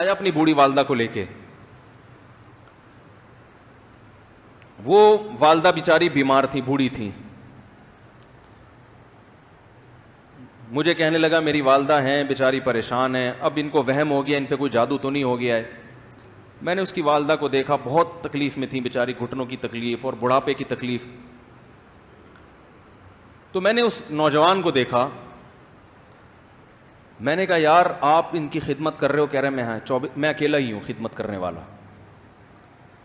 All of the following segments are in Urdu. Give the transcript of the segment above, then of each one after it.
آیا اپنی بوڑھی والدہ کو لے کے. وہ والدہ بیچاری بیمار تھی, بوڑھی تھی. مجھے کہنے لگا میری والدہ ہیں بیچاری پریشان ہیں, اب ان کو وہم ہو گیا ان پہ کوئی جادو تو نہیں ہو گیا ہے. میں نے اس کی والدہ کو دیکھا, بہت تکلیف میں تھی بیچاری, گھٹنوں کی تکلیف اور بڑھاپے کی تکلیف. تو میں نے اس نوجوان کو دیکھا, میں نے کہا یار آپ ان کی خدمت کر رہے ہو؟ کہہ رہے میں اکیلا ہی ہوں خدمت کرنے والا.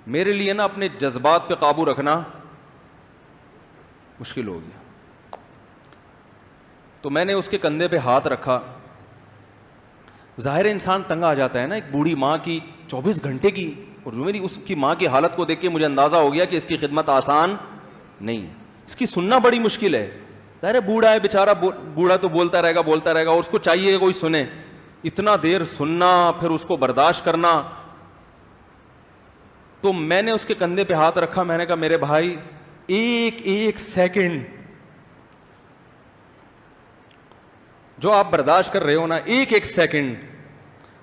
میرے لیے نا اپنے جذبات پہ قابو رکھنا مشکل ہو گیا. تو میں نے اس کے کندھے پہ ہاتھ رکھا. ظاہر انسان تنگ آ جاتا ہے نا, ایک بوڑھی ماں کی 24 گھنٹے کی, اور میری اس کی ماں کی حالت کو دیکھ کے مجھے اندازہ ہو گیا کہ اس کی خدمت آسان نہیں ہے, اس کی سننا بڑی مشکل ہے. ظاہر بوڑھا ہے بیچارہ, بوڑھا تو بولتا رہے گا, اور اس کو چاہیے کہ کوئی سنے. اتنا دیر سننا, پھر اس کو برداشت کرنا. تو میں نے اس کے کندھے پہ ہاتھ رکھا, میں نے کہا میرے بھائی ایک سیکنڈ جو آپ برداشت کر رہے ہو نا, ایک سیکنڈ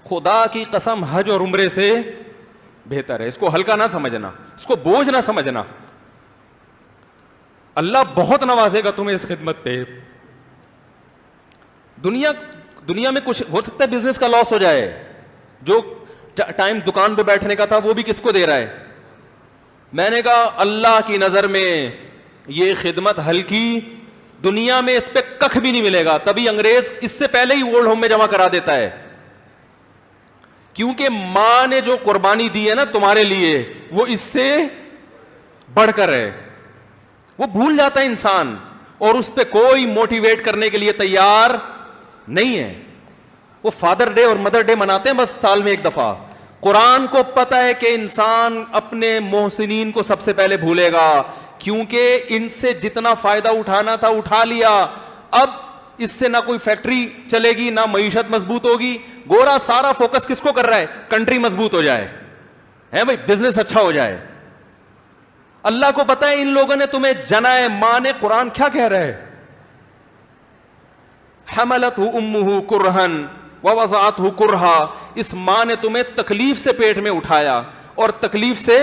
خدا کی قسم حج اور عمرے سے بہتر ہے. اس کو ہلکا نہ سمجھنا, اس کو بوجھ نہ سمجھنا. اللہ بہت نوازے گا تمہیں اس خدمت پہ. دنیا میں کچھ ہو سکتا ہے بزنس کا لاس ہو جائے, جو ٹائم دکان پہ بیٹھنے کا تھا وہ بھی کس کو دے رہا ہے. میں نے کہا اللہ کی نظر میں یہ خدمت ہلکی, دنیا میں اس پہ کخ بھی نہیں ملے گا. تبھی انگریز اس سے پہلے ہی اولڈ ہوم میں جمع کرا دیتا ہے, کیونکہ ماں نے جو قربانی دی ہے نا تمہارے لیے وہ اس سے بڑھ کر ہے. وہ بھول جاتا ہے انسان, اور اس پہ کوئی موٹیویٹ کرنے کے لیے تیار نہیں ہے. وہ فادر ڈے اور مدر ڈے مناتے ہیں بس سال میں ایک دفعہ. قرآن کو پتہ ہے کہ انسان اپنے محسنین کو سب سے پہلے بھولے گا, کیونکہ ان سے جتنا فائدہ اٹھانا تھا اٹھا لیا. اب اس سے نہ کوئی فیکٹری چلے گی, نہ معیشت مضبوط ہوگی. گورا سارا فوکس کس کو کر رہا ہے؟ کنٹری مضبوط ہو جائے, ہے بھائی, بزنس اچھا ہو جائے. اللہ کو پتہ ہے ان لوگوں نے تمہیں جنا ہے. ماں نے, قرآن کیا کہہ رہا ہے؟ حملتہ امہ کرہن ووضعتہ کرہا. اس ماں نے تمہیں تکلیف سے پیٹ میں اٹھایا اور تکلیف سے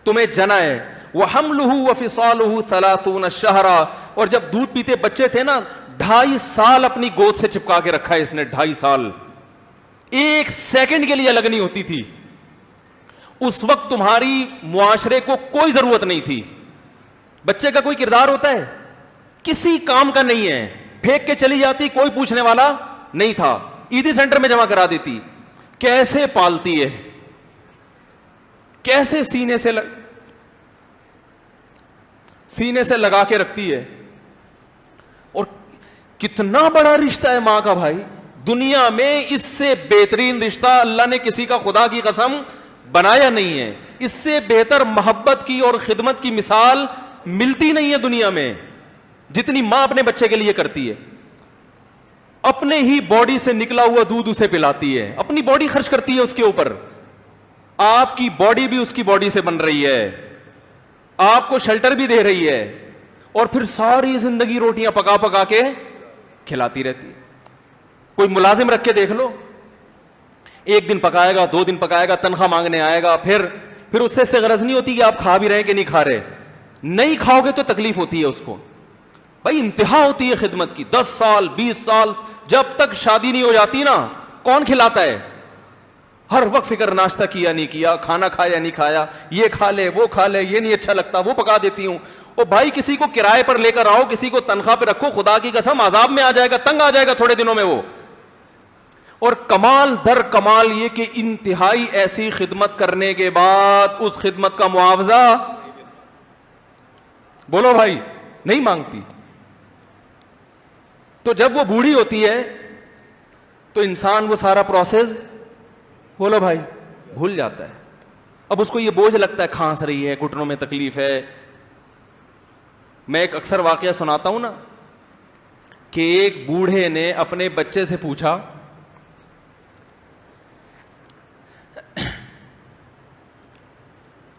تمہیں جنا ہے. وحملہ وفصالہ 30 شہرا. اور جب دودھ پیتے بچے تھے نا, 2.5 سال اپنی گود سے چپکا کے رکھا ہے اس نے. 2.5 سال, ایک سیکنڈ کے لیے الگ نہیں ہوتی تھی. اس وقت تمہاری معاشرے کو کوئی ضرورت نہیں تھی. بچے کا کوئی کردار ہوتا ہے؟ کسی کام کا نہیں ہے. پھینک کے چلی جاتی, کوئی پوچھنے والا نہیں تھا. عیدی سینٹر میں جمع کرا دیتی. کیسے پالتی ہے, کیسے سینے سے لگا کے رکھتی ہے. اور کتنا بڑا رشتہ ہے ماں کا بھائی. دنیا میں اس سے بہترین رشتہ اللہ نے کسی کا خدا کی قسم بنایا نہیں ہے. اس سے بہتر محبت کی اور خدمت کی مثال ملتی نہیں ہے دنیا میں, جتنی ماں اپنے بچے کے لیے کرتی ہے. اپنے ہی باڈی سے نکلا ہوا دودھ اسے پلاتی ہے, اپنی باڈی خرچ کرتی ہے اس کے اوپر. آپ کی باڈی بھی اس کی باڈی سے بن رہی ہے, آپ کو شیلٹر بھی دے رہی ہے, اور پھر ساری زندگی روٹیاں پکا پکا کے کھلاتی رہتی. کوئی ملازم رکھ کے دیکھ لو, 1 دن پکائے گا, 2 دن پکائے گا, تنخواہ مانگنے آئے گا. پھر اس سے غرض نہیں ہوتی کہ آپ کھا بھی رہے ہیں کہ نہیں کھا رہے. نہیں کھاؤ گے تو تکلیف ہوتی ہے اس کو. بھائی انتہا ہوتی ہے خدمت کی. 10 سال 20 سال جب تک شادی نہیں ہو جاتی نا, کون کھلاتا ہے؟ ہر وقت فکر, ناشتہ کیا نہیں کیا, کھانا کھایا نہیں کھایا, یہ کھا لے وہ کھا لے, یہ نہیں اچھا لگتا وہ پکا دیتی ہوں. او بھائی کسی کو کرائے پر لے کر آؤ, کسی کو تنخواہ پہ رکھو, خدا کی قسم عذاب میں آ جائے گا, تنگ آ جائے گا تھوڑے دنوں میں وہ. اور کمال در کمال یہ کہ انتہائی ایسی خدمت کرنے کے بعد اس خدمت کا معاوضہ بولو بھائی نہیں مانگتی. تو جب وہ بوڑھی ہوتی ہے تو انسان وہ سارا پروسیس بولو بھائی بھول جاتا ہے. اب اس کو یہ بوجھ لگتا ہے, کھانس رہی ہے, گھٹنوں میں تکلیف ہے. میں ایک اکثر واقعہ سناتا ہوں نا, کہ ایک بوڑھے نے اپنے بچے سے پوچھا,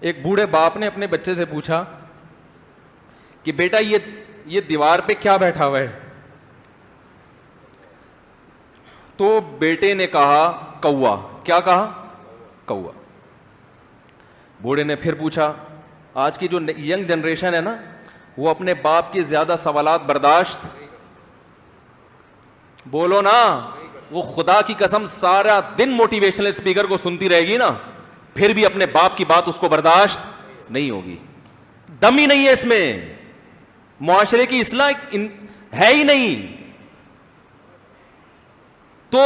ایک بوڑھے باپ نے اپنے بچے سے پوچھا کہ بیٹا یہ دیوار پہ کیا بیٹھا ہوا ہے؟ تو بیٹے نے کہا کوا. کیا کہا؟ کوا. بوڑھے نے پھر پوچھا. آج کی جو ینگ جنریشن ہے نا, وہ اپنے باپ کے زیادہ سوالات برداشت, بولو نا, وہ خدا کی قسم سارا دن موٹیویشنل اسپیکر کو سنتی رہے گی نا, پھر بھی اپنے باپ کی بات اس کو برداشت نہیں ہوگی. دم ہی نہیں ہے اس میں, معاشرے کی اصلاح ہے ہی نہیں. تو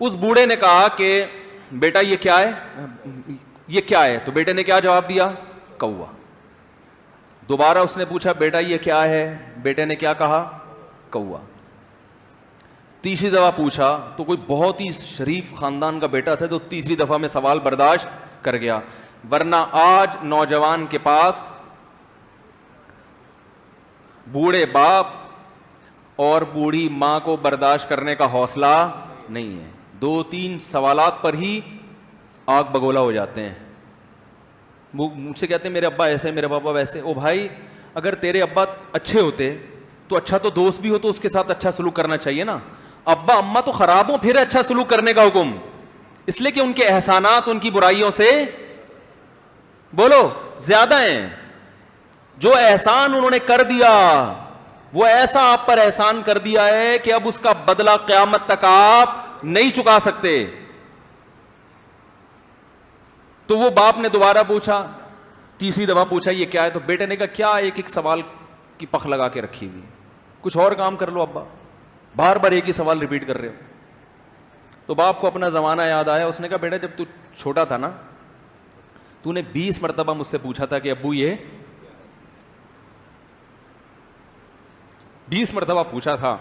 اس بوڑھے نے کہا کہ بیٹا یہ کیا ہے, یہ کیا ہے؟ تو بیٹے نے کیا جواب دیا؟ کوا. دوبارہ اس نے پوچھا بیٹا یہ کیا ہے؟ بیٹے نے کیا کہا؟ کوا. تیسری دفعہ پوچھا تو کوئی بہت ہی شریف خاندان کا بیٹا تھا تو تیسری دفعہ میں سوال برداشت کر گیا. ورنہ آج نوجوان کے پاس بوڑھے باپ اور بوڑھی ماں کو برداشت کرنے کا حوصلہ نہیں ہے. 2-3 سوالات پر ہی آگ بگولا ہو جاتے ہیں. مجھ سے کہتے ہیں میرے ابا ایسے, میرے پاپا ویسے. او بھائی, اگر تیرے ابا اچھے ہوتے تو اچھا تو دوست بھی ہو تو اس کے ساتھ اچھا سلوک کرنا چاہیے نا. ابا اماں تو خراب ہوں پھر اچھا سلوک کرنے کا حکم, اس لیے کہ ان کے احسانات ان کی برائیوں سے بولو زیادہ ہیں. جو احسان انہوں نے کر دیا وہ ایسا آپ پر احسان کر دیا ہے کہ اب اس کا بدلہ قیامت تک آپ نہیں چکا سکتے. تو وہ باپ نے دوبارہ پوچھا, تیسری دفعہ پوچھا یہ کیا ہے؟ تو بیٹے نے کہا کیا ایک سوال کی پخ لگا کے رکھی ہوئی, کچھ اور کام کر لو ابا, بار بار ایک ہی سوال ریپیٹ کر رہے ہو. تو باپ کو اپنا زمانہ یاد آیا. اس نے کہا بیٹا جب تو چھوٹا تھا نا, تو نے 20 مرتبہ مجھ سے پوچھا تھا کہ ابو یہ 20 مرتبہ پوچھا تھا,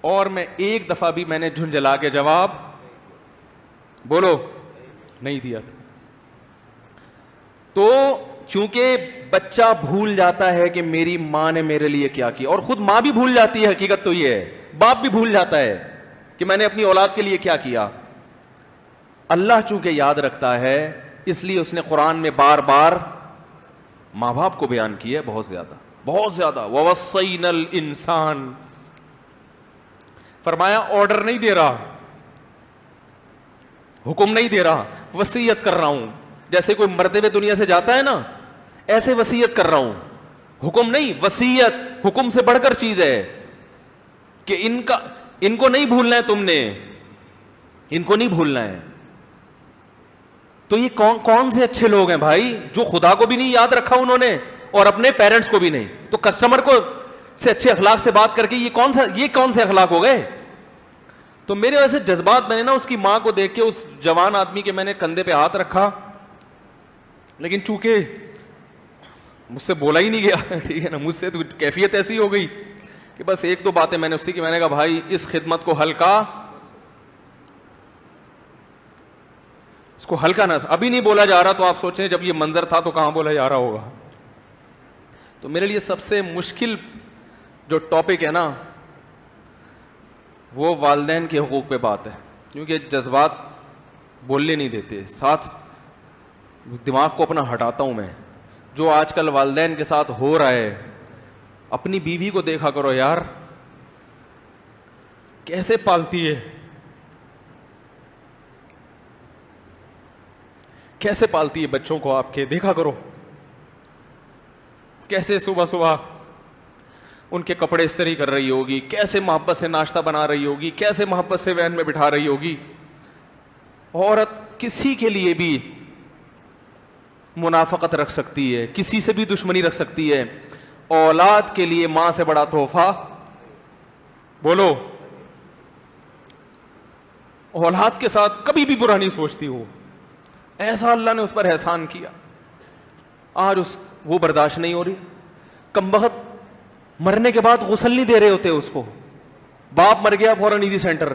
اور میں ایک دفعہ بھی میں نے جھنجھلا کے جواب بولو نہیں دیا تھا. تو چونکہ بچہ بھول جاتا ہے کہ میری ماں نے میرے لیے کیا کیا, اور خود ماں بھی بھول جاتی ہے, حقیقت تو یہ ہے, باپ بھی بھول جاتا ہے کہ میں نے اپنی اولاد کے لیے کیا کیا. اللہ چونکہ یاد رکھتا ہے اس لیے اس نے قرآن میں بار بار ماں باپ کو بیان کیا ہے, بہت زیادہ بہت زیادہ. وَوَصَّيْنَا الْإِنسَانَ, فرمایا آرڈر نہیں دے رہا, حکم نہیں دے رہا, وصیت کر رہا ہوں. جیسے کوئی مرتے ہوئے دنیا سے جاتا ہے نا, ایسے وصیت کر رہا ہوں, حکم نہیں. وصیت حکم سے بڑھ کر چیز ہے کہ ان کو نہیں بھولنا ہے, تم نے ان کو نہیں بھولنا ہے. تو یہ کون سے اچھے لوگ ہیں بھائی جو خدا کو بھی نہیں یاد رکھا انہوں نے اور اپنے پیرنٹس کو بھی نہیں. تو کسٹمر کو سے اچھے اخلاق سے بات کر کے یہ کون سے اخلاق ہو گئے. تو میرے ویسے جذبات, میں نے نا اس کی ماں کو دیکھ کے اس جوان آدمی کے میں نے کندھے پہ ہاتھ رکھا, لیکن چونکہ مجھ سے بولا ہی نہیں گیا, ٹھیک ہے نا, مجھ سے تو کیفیت ایسی ہو گئی کہ بس 1-2 باتیں میں نے اس کی, میں نے کہا بھائی اس خدمت کو ہلکا, اس کو ہلکا نہ, ابھی نہیں بولا جا رہا تو آپ سوچیں جب یہ منظر تھا تو کہاں بولا جا رہا ہوگا. تو میرے لیے سب سے مشکل جو ٹاپک ہے نا وہ والدین کے حقوق پہ بات ہے, کیونکہ جذبات بولنے نہیں دیتے, ساتھ دماغ کو اپنا ہٹاتا ہوں میں. جو آج کل والدین کے ساتھ ہو رہا ہے, اپنی بیوی کو دیکھا کرو یار, کیسے پالتی ہے, کیسے پالتی ہے بچوں کو آپ کے, دیکھا کرو کیسے صبح صبح ان کے کپڑے استری کر رہی ہوگی, کیسے محبت سے ناشتہ بنا رہی ہوگی, کیسے محبت سے وین میں بٹھا رہی ہوگی. عورت کسی کے لیے بھی منافقت رکھ سکتی ہے, کسی سے بھی دشمنی رکھ سکتی ہے. اولاد کے لیے ماں سے بڑا تحفہ بولو, اولاد کے ساتھ کبھی بھی برا نہیں سوچتی ہو. ایسا اللہ نے اس پر احسان کیا, آج وہ برداشت نہیں ہو رہی. کمبخت مرنے کے بعد غسل نہیں دے رہے ہوتے اس کو. باپ مر گیا فوراً عیدی سینٹر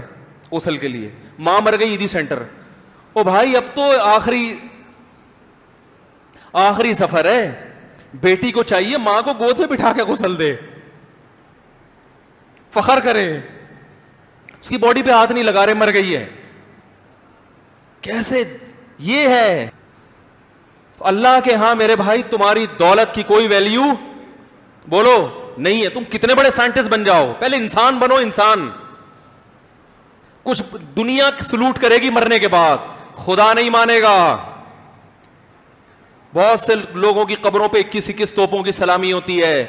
غسل کے لیے, ماں مر گئی عیدی سینٹر. او بھائی اب تو آخری سفر ہے, بیٹی کو چاہیے ماں کو گود میں بٹھا کے غسل دے, فخر کرے, اس کی باڈی پہ ہاتھ نہیں لگا رہے, مر گئی ہے. کیسے یہ ہے اللہ کے ہاں میرے بھائی, تمہاری دولت کی کوئی ویلیو بولو نہیں ہے. تم کتنے بڑے سائنٹسٹ بن جاؤ, پہلے انسان بنو, انسان. کچھ دنیا سلوٹ کرے گی مرنے کے بعد, خدا نہیں مانے گا. بہت سے لوگوں کی قبروں پہ 21 توپوں کی سلامی ہوتی ہے,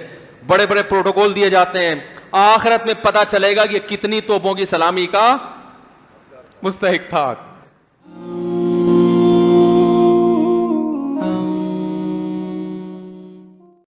بڑے بڑے پروٹوکول دیے جاتے ہیں. آخرت میں پتہ چلے گا کہ کتنی توپوں کی سلامی کا مستحق تھا.